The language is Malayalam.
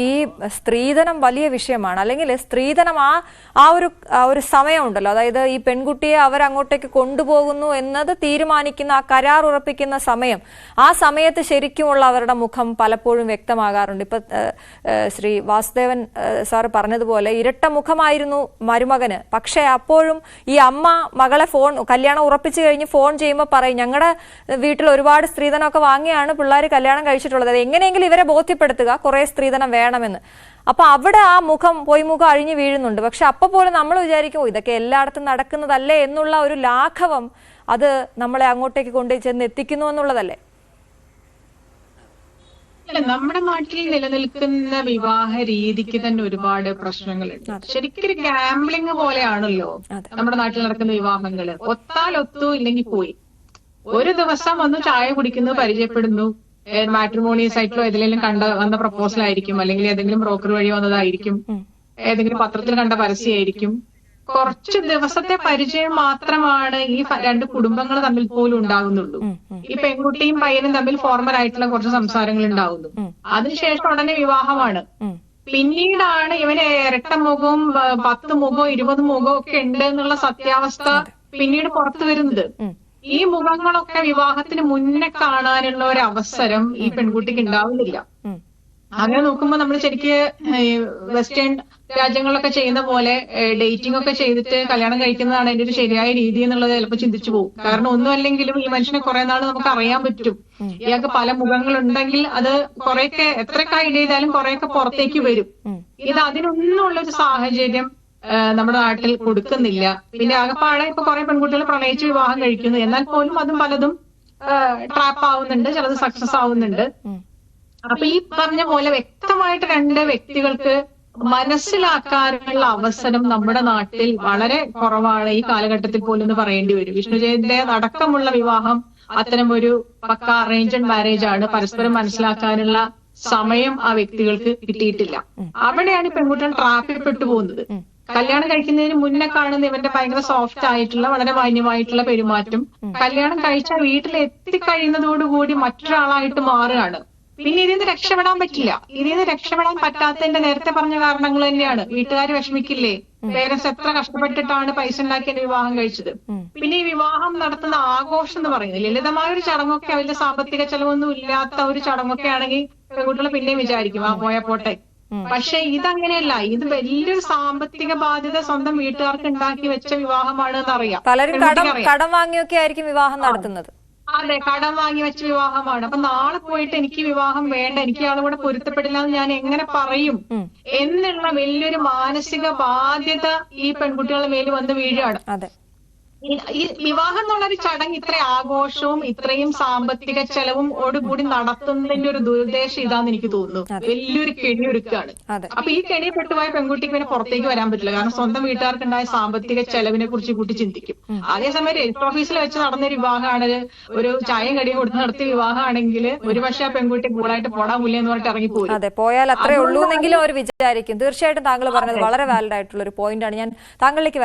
ഈ സ്ത്രീധനം വലിയ വിഷയമാണ്. അല്ലെങ്കിൽ സ്ത്രീധനം ആ ഒരു സമയമുണ്ടല്ലോ, അതായത് ഈ പെൺകുട്ടിയെ അവരങ്ങോട്ടേക്ക് കൊണ്ടുപോകുന്നു എന്നത് തീരുമാനിക്കുന്ന, ആ കരാർ ഉറപ്പിക്കുന്ന സമയം, ആ സമയത്ത് ശരിക്കുമുള്ള അവരുടെ മുഖം പലപ്പോഴും വ്യക്തമാകാറുണ്ട്. ഇപ്പൊ ശ്രീ വാസുദേവൻ സാർ പറഞ്ഞതുപോലെ ഇരട്ട മുഖമായിരുന്നു മരുമകന്. പക്ഷെ അപ്പോഴും ഈ അമ്മ മകളെ കല്യാണം ഉറപ്പിച്ചു കഴിഞ്ഞ് ഫോൺ ചെയ്യുമ്പോൾ പറയും, ഞങ്ങളുടെ വീട്ടിൽ ഒരുപാട് സ്ത്രീധനമൊക്കെ വാങ്ങിയാണ് പിള്ളേർ കല്യാണം കഴിച്ചിട്ടുള്ളത്, അത് എങ്ങനെയെങ്കിലും ഇവരെ ബോധ്യപ്പെടുത്തുക കുറെ സ്ത്രീധനം വേണമെന്ന്. അപ്പൊ അവിടെ ആ പൊയ്മുഖം അഴിഞ്ഞു വീഴുന്നുണ്ട്. പക്ഷെ അപ്പൊ പോലും നമ്മൾ വിചാരിക്കും ഇതൊക്കെ എല്ലായിടത്തും നടക്കുന്നതല്ലേ എന്നുള്ള ഒരു ലാഘവം അത് നമ്മളെ അങ്ങോട്ടേക്ക് കൊണ്ടു ചെന്ന് എത്തിക്കുന്നു എന്നുള്ളതല്ലേ? നമ്മുടെ നാട്ടിൽ നിലനിൽക്കുന്ന വിവാഹ രീതിക്ക് തന്നെ ഒരുപാട് പ്രശ്നങ്ങളുണ്ട്. ശരിക്കും ഒരു ഗാംബ്ലിംഗ് പോലെയാണല്ലോ നമ്മുടെ നാട്ടിൽ നടക്കുന്ന വിവാഹങ്ങള്. ഒത്താൽ ഒത്തു, ഇല്ലെങ്കിൽ പോയി. ഒരു ദിവസം വന്ന് ചായ കുടിക്കുന്നു, പരിചയപ്പെടുന്നു, മാട്രിമോണി സൈറ്റിലോ ഏതെങ്കിലും വന്ന പ്രപ്പോസൽ ആയിരിക്കും, അല്ലെങ്കിൽ ഏതെങ്കിലും ബ്രോക്കർ വഴി വന്നതായിരിക്കും, ഏതെങ്കിലും പത്രത്തിൽ കണ്ട പരസ്യമായിരിക്കും. കുറച്ച് ദിവസത്തെ പരിചയം മാത്രമാണ് ഈ രണ്ട് കുടുംബങ്ങൾ തമ്മിൽ പോലും ഉണ്ടാകുന്നുള്ളൂ. ഈ പെൺകുട്ടിയും പയ്യനും തമ്മിൽ ഫോർമൽ ആയിട്ടുള്ള കുറച്ച് സംസാരങ്ങൾ ഉണ്ടാകുന്നു. അതിനുശേഷം ഉടനെ വിവാഹമാണ്. പിന്നീടാണ് ഇവന് ഇരട്ട മുഖവും 10 മുഖവും 20 മുഖവും ഒക്കെ ഉണ്ട് എന്നുള്ള സത്യാവസ്ഥ പിന്നീട് പുറത്തു വരുന്നത്. ഈ മുഖങ്ങളൊക്കെ വിവാഹത്തിന് മുന്നേ കാണാനുള്ള ഒരു അവസരം ഈ പെൺകുട്ടിക്ക് ഉണ്ടാവുന്നില്ല. അങ്ങനെ നോക്കുമ്പോൾ നമ്മൾ ശരിക്ക് വെസ്റ്റേൺ രാജ്യങ്ങളിലൊക്കെ ചെയ്യുന്ന പോലെ ഡേറ്റിംഗ് ഒക്കെ ചെയ്തിട്ട് കല്യാണം കഴിക്കുന്നതാണ് അതിന്റെ ഒരു ശരിയായ രീതി എന്നുള്ളത് ചിലപ്പോൾ ചിന്തിച്ചു പോകും. കാരണം ഒന്നും അല്ലെങ്കിലും ഈ മനുഷ്യനെ കുറെ നാൾ നമുക്ക് അറിയാൻ പറ്റും. ഇയാൾക്ക് പല മുഖങ്ങളുണ്ടെങ്കിൽ അത് കുറെയൊക്കെ എത്രയൊക്കെ ഐഡിയ ചെയ്താലും കുറെയൊക്കെ പുറത്തേക്ക് വരും. ഇത് അതിനൊന്നും ഉള്ളൊരു സാഹചര്യം നമ്മുടെ നാട്ടിൽ കൊടുക്കുന്നില്ല. പിന്നെ ആകെപ്പാടെ ഇപ്പൊ കുറെ പെൺകുട്ടികൾ പ്രണയിച്ച് വിവാഹം കഴിക്കുന്നു. എന്നാൽ പോലും അതും പലതും ട്രാപ്പ് ആവുന്നുണ്ട്, ചിലത് സക്സസ് ആവുന്നുണ്ട്. അപ്പൊ ഈ പറഞ്ഞ പോലെ വ്യക്തമായിട്ട് രണ്ട് വ്യക്തികൾക്ക് മനസ്സിലാക്കാനുള്ള അവസരം നമ്മുടെ നാട്ടിൽ വളരെ കുറവാണ് ഈ കാലഘട്ടത്തിൽ പോലും എന്ന് പറയേണ്ടി വരും. വിഷ്ണുജയന്റെ അടക്കമുള്ള വിവാഹം അത്തരം ഒരു പക്ക അറേഞ്ച്ഡ് മാരേജ് ആണ്. പരസ്പരം മനസ്സിലാക്കാനുള്ള സമയം ആ വ്യക്തികൾക്ക് കിട്ടിയിട്ടില്ല. അവിടെയാണ് പെൺകുട്ടികൾ ട്രാപ്പിൽപ്പെട്ടു പോകുന്നത്. കല്യാണം കഴിക്കുന്നതിന് മുന്നേ കാണുന്ന ഇവന്റെ ഭയങ്കര സോഫ്റ്റ് ആയിട്ടുള്ള വളരെ മാന്യമായിട്ടുള്ള പെരുമാറ്റം കല്യാണം കഴിച്ചാൽ വീട്ടിൽ എത്തിക്കഴിയുന്നതോടുകൂടി മറ്റൊരാളായിട്ട് മാറുകയാണ്. പിന്നെ ഇതിന്ന് രക്ഷപ്പെടാൻ പറ്റില്ല. ഇതിന്ന് രക്ഷപ്പെടാൻ പറ്റാത്തതിന്റെ നേരത്തെ പറഞ്ഞ കാരണങ്ങൾ തന്നെയാണ്. വീട്ടുകാർ വിഷമിക്കില്ലേ, പേരൻസ് എത്ര കഷ്ടപ്പെട്ടിട്ടാണ് പൈസ ഉണ്ടാക്കിയ വിവാഹം കഴിച്ചത്. പിന്നെ ഈ വിവാഹം നടത്തുന്ന ആഘോഷം എന്ന് പറയുന്നത് ലളിതമായ ഒരു ചടങ്ങൊക്കെ, അവരുടെ സാമ്പത്തിക ചെലവൊന്നും ഇല്ലാത്ത ഒരു ചടങ്ങൊക്കെ ആണെങ്കിൽ പെൺകുട്ടികൾ പിന്നെയും വിചാരിക്കും പോയാ പോട്ടെ. പക്ഷെ ഇതങ്ങനെയല്ല. ഇത് വലിയൊരു സാമ്പത്തിക ബാധ്യത സ്വന്തം വീട്ടുകാർക്ക് ഉണ്ടാക്കി വെച്ച വിവാഹമാണ് എന്നറിയാം. പലരും കടം വാങ്ങിയൊക്കെ ആയിരിക്കും വിവാഹം നടത്തുന്നത്. അതെ, കടം വാങ്ങി വെച്ച വിവാഹമാണ്. അപ്പൊ നാളെ പോയിട്ട് എനിക്ക് വിവാഹം വേണ്ട, എനിക്ക് ആളും കൂടെ പൊരുത്തപ്പെടില്ല എന്ന് ഞാൻ എങ്ങനെ പറയും എന്നുള്ള വലിയൊരു മാനസിക ബാധ്യത ഈ പെൺകുട്ടികളുടെ മേൽ വന്ന് വീഴുകയാണ്. ഈ വിവാഹം എന്നുള്ളൊരു ചടങ്ങ് ഇത്ര ആഘോഷവും ഇത്രയും സാമ്പത്തിക ചെലവും ഓടുകൂടി നടത്തുന്നതിന്റെ ഒരു ദുരുദ്ദേശം ഇതാന്ന് എനിക്ക് തോന്നുന്നു. വലിയൊരു കെണി ഒരുക്കാണ്. അപ്പൊ ഈ കെണി പെട്ടുപോയ പെൺകുട്ടിക്ക് പിന്നെ പുറത്തേക്ക് വരാൻ പറ്റില്ല. കാരണം സ്വന്തം വീട്ടുകാർക്കുണ്ടായ സാമ്പത്തിക ചെലവിനെ കുറിച്ച് കൂട്ടി ചിന്തിക്കും. അതേസമയം രജിസ്റ്റർ ഓഫീസിൽ വെച്ച് നടന്നൊരു വിവാഹമാണ്, ഒരു ചായയും കടിയും കൊടുത്ത് നടത്തിയ വിവാഹമാണെങ്കിൽ ഒരുപക്ഷെ ആ പെൺകുട്ടി കൂടായിട്ട് പോടാൻ മൂല്യം എന്ന് പറഞ്ഞിട്ട് ഇറങ്ങിപ്പോയി. അതെ, പോയാൽ അത്രേ ഉള്ളൂ എന്നെങ്കിലും അവർ വിചാരിക്കും. തീർച്ചയായിട്ടും താങ്കൾ പറഞ്ഞത് വളരെ വാലിഡ് ആയിട്ടുള്ള ഒരു പോയിന്റ് ആണ്. ഞാൻ താങ്കളിലേക്ക്